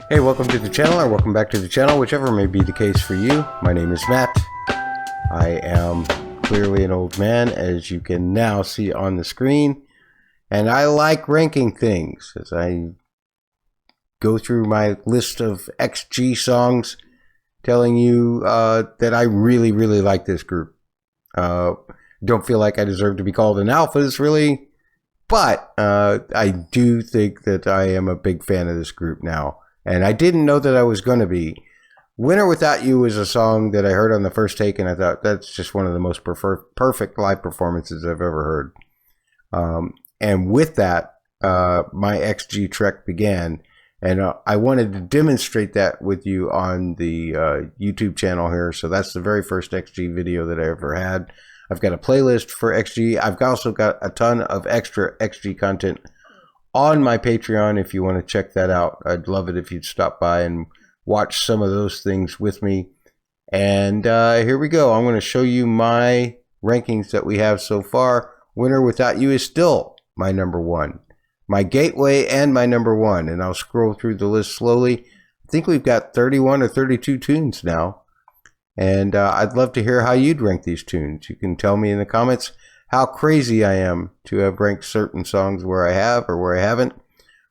Hey, welcome to the channel, or welcome back to the channel, whichever may be the case for you. My name is Matt. I am clearly an old man, as you can now see on the screen, and I like ranking things. As I go through my list of XG songs, telling you that I really like this group. Don't feel like I deserve to be called an ALPHAZ, really, but I do think that I am a big fan of this group now. And I didn't know that I was going to be. Winter Without You is a song that I heard on the first take, and I thought that's just one of the most perfect live performances I've ever heard. And with that, my XG trek began. And I wanted to demonstrate that with you on the YouTube channel here. So that's the very first XG video that I ever had. I've got a playlist for XG. I've also got a ton of extra XG content on my Patreon if you want to check that out. I'd love it if you'd stop by and watch some of those things with me. And here we go. I'm going to show you my rankings that we have so far. Winter Without You is still my number one, my gateway, and my number one. And I'll scroll through the list slowly. I think we've got 31 or 32 tunes now. And I'd love to hear how you'd rank these tunes. You can tell me in the comments how crazy I am to have ranked certain songs where I have or where I haven't.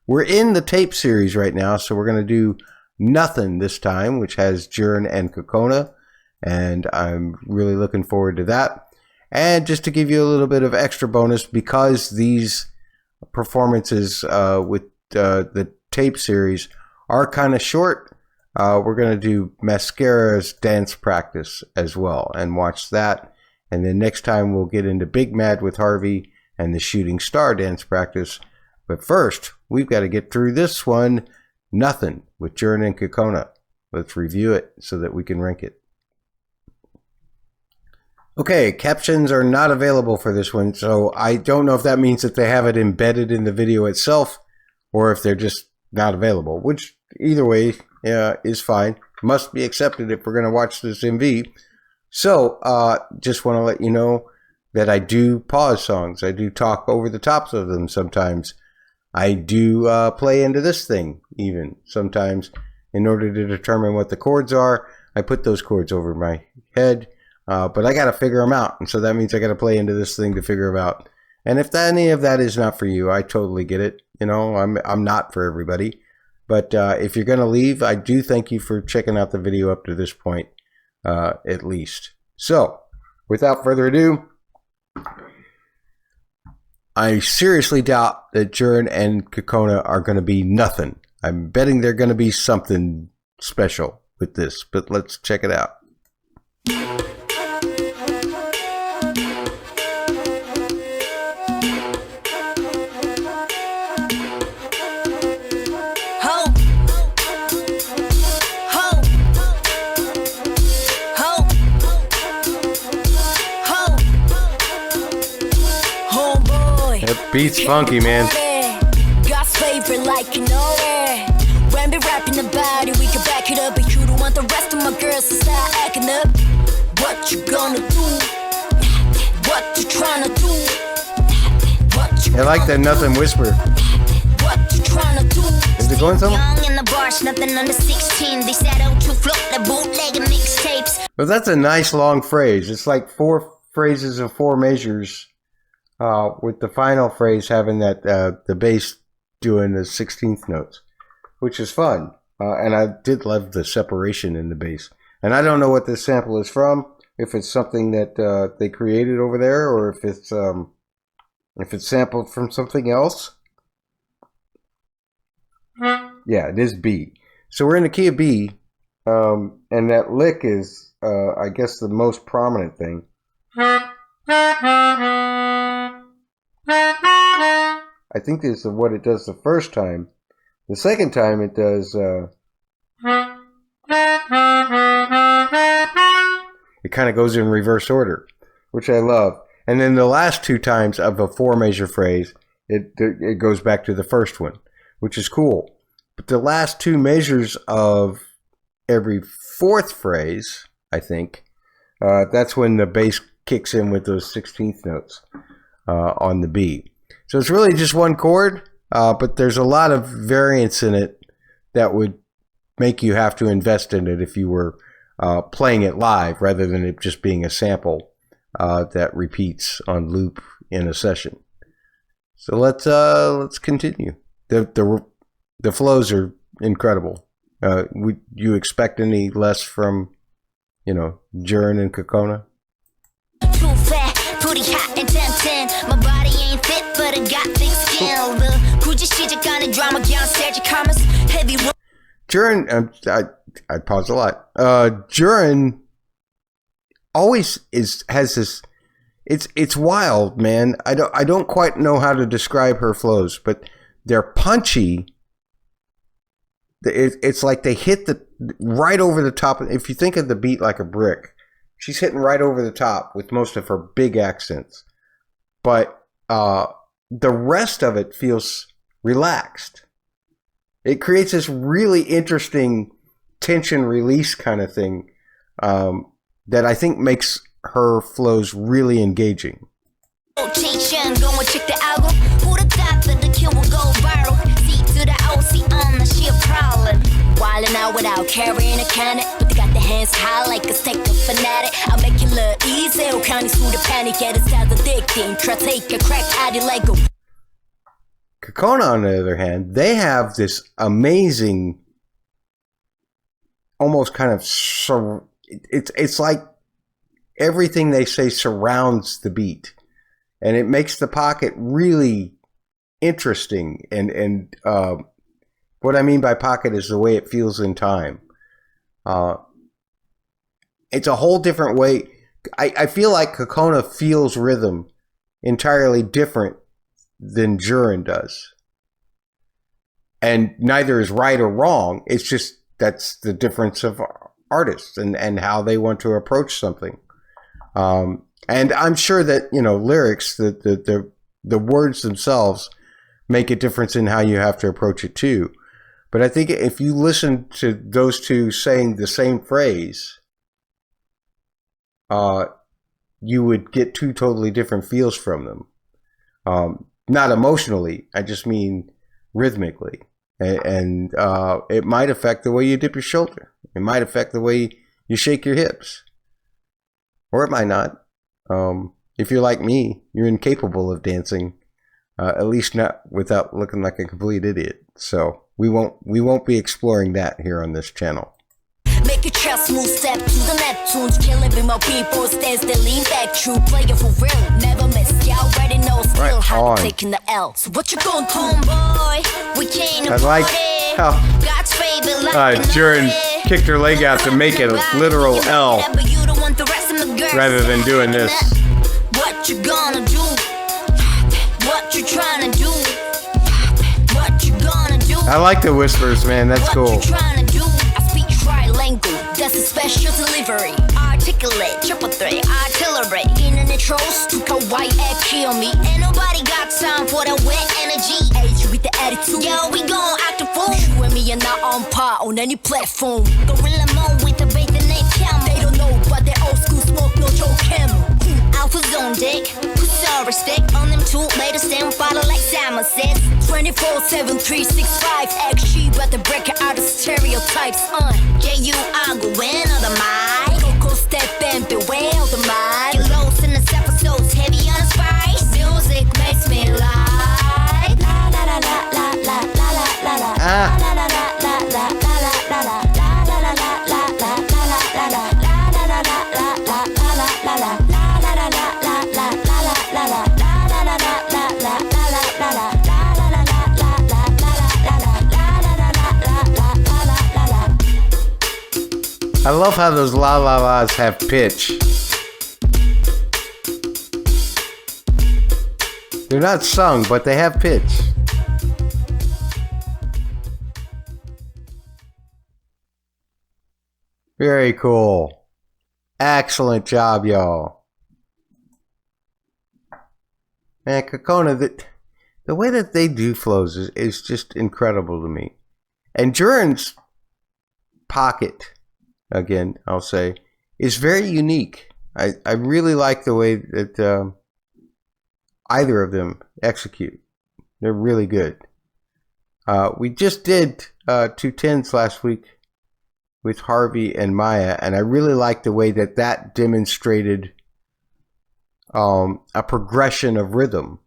We're in the tape series right now, so we're going to do Nothin this time, which has JURIN and COCONA, and I'm really looking forward to that. And just to give you a little bit of extra bonus, because these performances with the tape series are kind of short, we're going to do MASCARA's dance practice as well, and watch that. And then next time we'll get into Big Mad with Harvey and the Shooting Star dance practice. But first, we've got to get through this one, Nothin with JURIN and COCONA. Let's review it so that we can rank it. Okay, captions are not available for this one, so I don't know if that means that they have it embedded in the video itself or if they're just not available, which either way is fine. Must be accepted if we're going to watch this MV. So, just want to let you know that I do pause songs. I do talk over the tops of them sometimes. I do play into this thing even sometimes in order to determine what the chords are. I put those chords over my head, but I got to figure them out. And so that means I got to play into this thing to figure them out. And if any of that is not for you, I totally get it. You know, I'm not for everybody. But if you're going to leave, I do thank you for checking out the video up to this point. At least. So, without further ado, I seriously doubt that JURIN and COCONA are going to be nothing. I'm betting they're going to be something special with this, but let's check it out. That beat's funky, man. God's favorite, like you know it. When we rapping about it, we can back it up. But you don't want the rest of my girls to start acting up. What you gonna do? What you trying to do? I like that Nothin whisper. What you trying to do? Is it going somewhere? Young in the bars, nothing under 16. They said out to float the bootleg and mixtapes. Well, that's a nice long phrase. It's like 4 phrases of 4 measures. With the final phrase having that the bass doing the 16th notes, which is fun. And I did love the separation in the bass. And I don't know what this sample is from, if it's something that they created over there, or if it's sampled from something else. Yeah, it is B. So we're in the key of B, and that lick is, I guess, the most prominent thing. I think this is what it does the first time. The second time it does it kind of goes in reverse order, which I love. And then the last 2 times of a 4 measure phrase, it goes back to the first one, which is cool. But the last 2 measures of every 4th phrase, I think, that's when the bass kicks in with those 16th notes on the B. So it's really just one chord, but there's a lot of variance in it that would make you have to invest in it if you were playing it live rather than it just being a sample that repeats on loop in a session. So let's continue. The flows are incredible. Would you expect any less from, JURIN and COCONA? Too fat, pretty hot and tempting. My body ain't fit, but I got thick skin. 굳이 시작하는 drama, can't start your comments. Heavy. JURIN, I pause a lot. JURIN always has this. It's wild, man. I don't quite know how to describe her flows, but they're punchy. It's like they hit right over the top. If you think of the beat like a brick, she's hitting right over the top with most of her big accents. But the rest of it feels relaxed. It creates this really interesting tension release kind of thing that I think makes her flows really engaging. Go and check the album. Who the thought that the kill will go viral? See to the OC on the shit problem. Wildin' out without carrying a cannon, but they got their hands high like a stick of fanatic. I'll make you look easy, counting through the panic. Yeah, this guy's addicting. Try take a crack at it like a. COCONA, on the other hand, they have this amazing, almost kind of it's like everything they say surrounds the beat, and it makes the pocket really interesting. And what I mean by pocket is the way it feels in time. It's a whole different way. I feel like COCONA feels rhythm entirely different than JURIN does. And neither is right or wrong. It's just that's the difference of artists and how they want to approach something. And I'm sure that, lyrics, the words themselves make a difference in how you have to approach it too. But I think if you listen to those two saying the same phrase, you would get two totally different feels from them. Not emotionally, I just mean rhythmically. And it might affect the way you dip your shoulder. It might affect the way you shake your hips. Or it might not. If you're like me, you're incapable of dancing, at least not without looking like a complete idiot. So we won't be exploring that here on this channel. Make a chest move, step to the Neptunes, killing with my people, stands they lean back, true player for real, never miss, you already know, still Right how on. to taking the L. So what you gonna do, boy? We came to I like how God's favorite, like JURIN kicked her leg out to make it a literal L rather than doing this. What you gonna do? What you trying to do? What you gonna do? I like the whispers, man. That's cool. What you trying to do? I speak trilingual. That's a special delivery. Articulate, triple threat, artillery. Internet trolls to kawaii and kill me. Ain't nobody got time for that wet energy. Age with the attitude. Yo, we gon' act a fool. You and me are not on par on any platform. Gorilla mode with the bait, the name camel. They don't know about that old school smoke, no Joe Camel. ALPHAZ on deck, put some respect on them two. Later stand follow like Simon says. 24/7, 365 XG, but the breaker out of stereotypes. Yeah, you are going on the mind. Coco step and beware of the mind. Get lost in this episode's heavy on the spice. Music makes me lie. La la la la la la la la la la la la la la la la la la. I love how those la la la's have pitch. They're not sung, but they have pitch. Very cool. Excellent job, y'all. Man, COCONA, the way that they do flows is just incredible to me. And JURIN's pocket, again, I'll say, is very unique. I really like the way that either of them execute. They're really good. We just did 2 10s last week. with Harvey and Maya, and I really liked the way that that demonstrated a progression of rhythm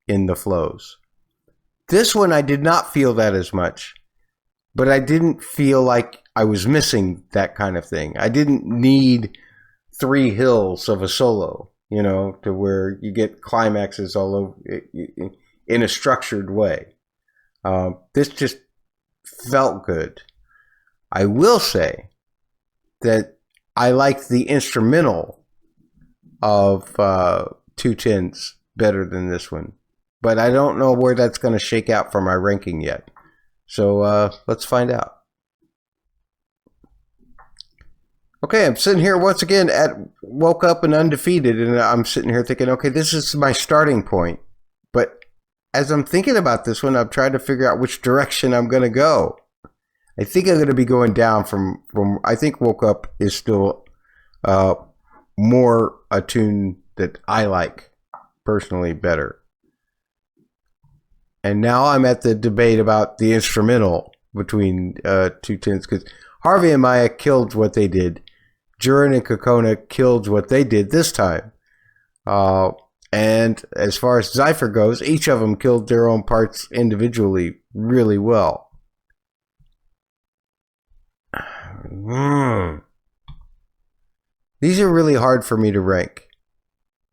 in the flows. This one, I did not feel that as much, but I didn't feel like I was missing that kind of thing. I didn't need 3 hills of a solo, you know, to where you get climaxes all over in a structured way. This just felt good. I will say that I liked the instrumental of 210s better than this one, but I don't know where that's going to shake out for my ranking yet. So let's find out. Okay, I'm sitting here once again at Woke Up and Undefeated, and I'm sitting here thinking, okay, this is my starting point. But as I'm thinking about this one, I'm trying to figure out which direction I'm going to go. I think I'm going to be going down from I think Woke Up is still more a tune that I like personally better. And now I'm at the debate about the instrumental between 210s, because Harvey and Maya killed what they did. JURIN and COCONA killed what they did this time. And as far as Cypher goes, each of them killed their own parts individually really well. These are really hard for me to rank.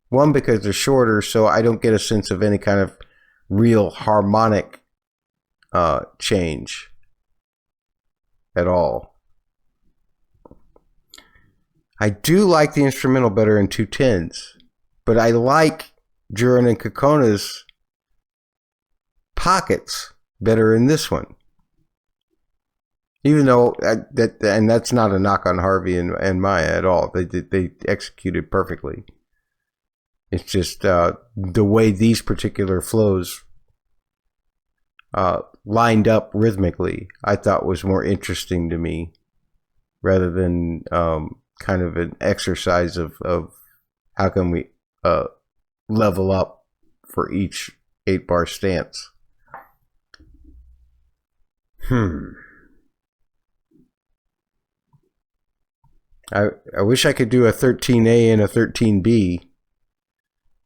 One, because they're shorter, so I don't get a sense of any kind of real harmonic change at all. I do like the instrumental better in 210s, but I like JURIN and COCONA's pockets better in this one. Even though and that's not a knock on Harvey and Maya at all. They executed perfectly. It's just the way these particular flows lined up rhythmically, I thought was more interesting to me, rather than kind of an exercise of how can we level up for each 8-bar stance. I wish I could do a 13A and a 13B,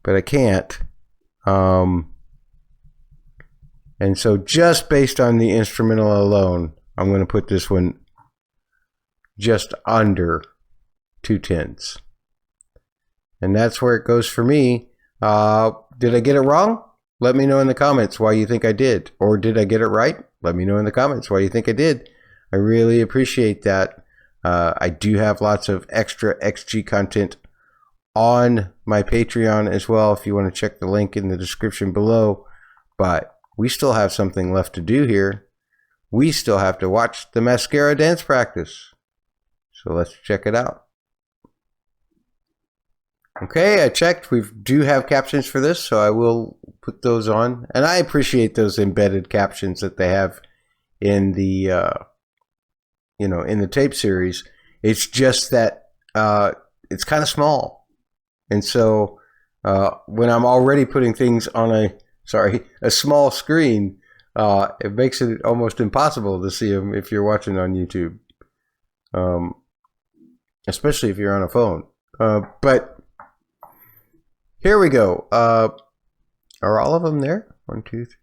but I can't. And so just based on the instrumental alone, I'm going to put this one just under 210s. And that's where it goes for me. Did I get it wrong? Let me know in the comments why you think I did. Or did I get it right? Let me know in the comments why you think I did. I really appreciate that. I do have lots of extra XG content on my Patreon as well, if you want to check the link in the description below. But we still have something left to do here. We still have to watch the MASCARA dance practice. So let's check it out. Okay, I checked. We do have captions for this, so I will put those on. And I appreciate those embedded captions that they have in the in the tape series. It's just that it's kind of small, and so when I'm already putting things on a small screen, it makes it almost impossible to see them if you're watching on YouTube, especially if you're on a phone. But here we go. Are all of them there? 1, 2, 3.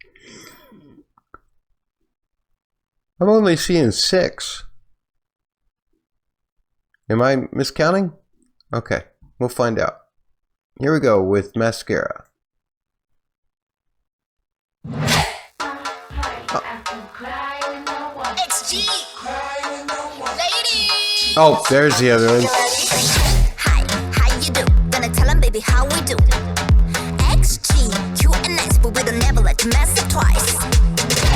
I'm only seeing 6. Am I miscounting? Okay, we'll find out. Here we go with MASCARA. Oh, there's the other one. Hi, how you do? Gonna tell him, baby, how we do. XG, cute and nice, but we don't never let you mess it twice. Have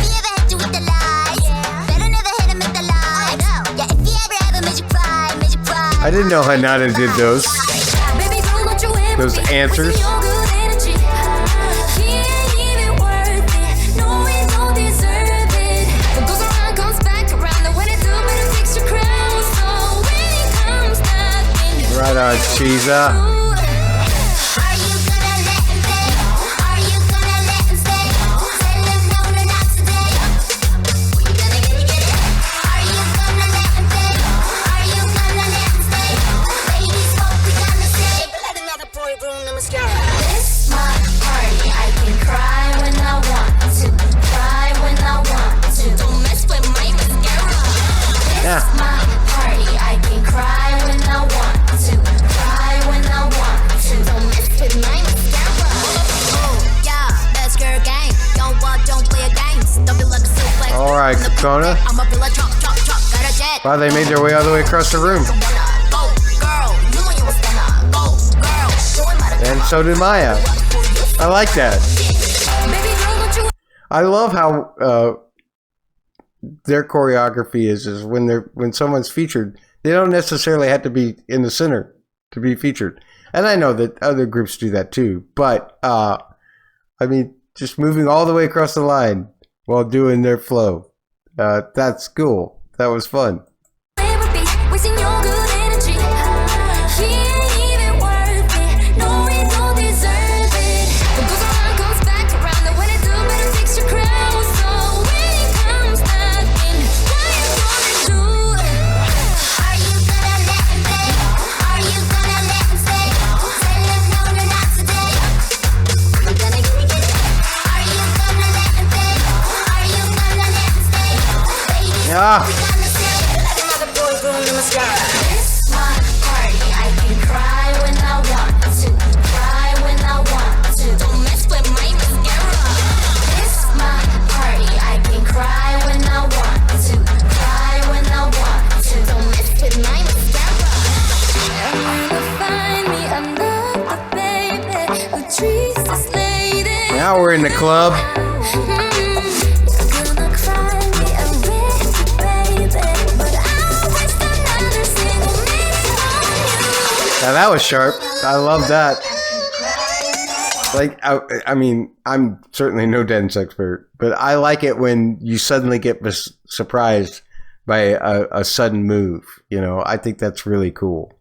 you ever had to with the lies? Better never hit him with the lies. Yeah, if you ever made you cry, made you cry. I didn't know Hanada did those answers. Right on, Cheesa. Alright, COCONA. Wow, they made their way all the way across the room. And so did Maya. I like that. I love how their choreography is when someone's featured, they don't necessarily have to be in the center to be featured. And I know that other groups do that too, but I mean, just moving all the way across the line while doing their flow. That's cool. That was fun. Ah. Now we're in the club. Now that was sharp. I love that. Like, I mean, I'm certainly no dance expert, but I like it when you suddenly get surprised by a sudden move. You know, I think that's really cool.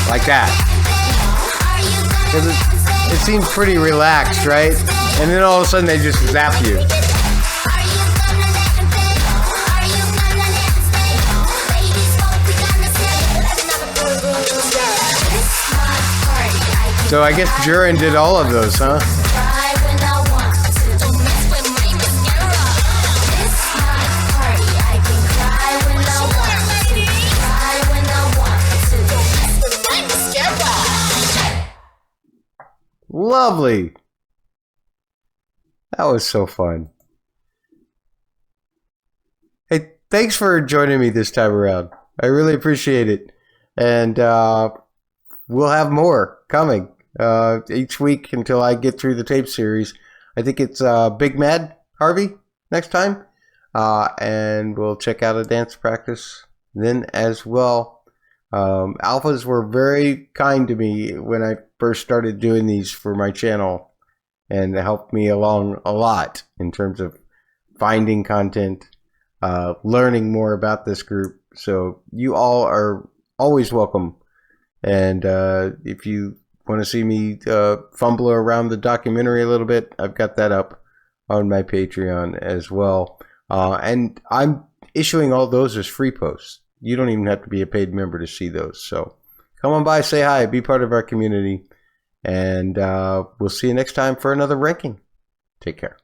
Like that. Because it seems pretty relaxed, right? And then all of a sudden they just zap you. So I guess JURIN did all of those, huh? Lovely. That was so fun. Hey, thanks for joining me this time around. I really appreciate it. And we'll have more coming each week until I get through the tape series. I think it's Big Mad Harvey next time. And we'll check out a dance practice then as well. ALPHAZ were very kind to me when I first started doing these for my channel, and it helped me along a lot in terms of finding content, learning more about this group. So you all are always welcome. And if you want to see me fumble around the documentary a little bit, I've got that up on my Patreon as well. And I'm issuing all those as free posts. You don't even have to be a paid member to see those. So come on by, say hi, be part of our community. And we'll see you next time for another ranking. Take care.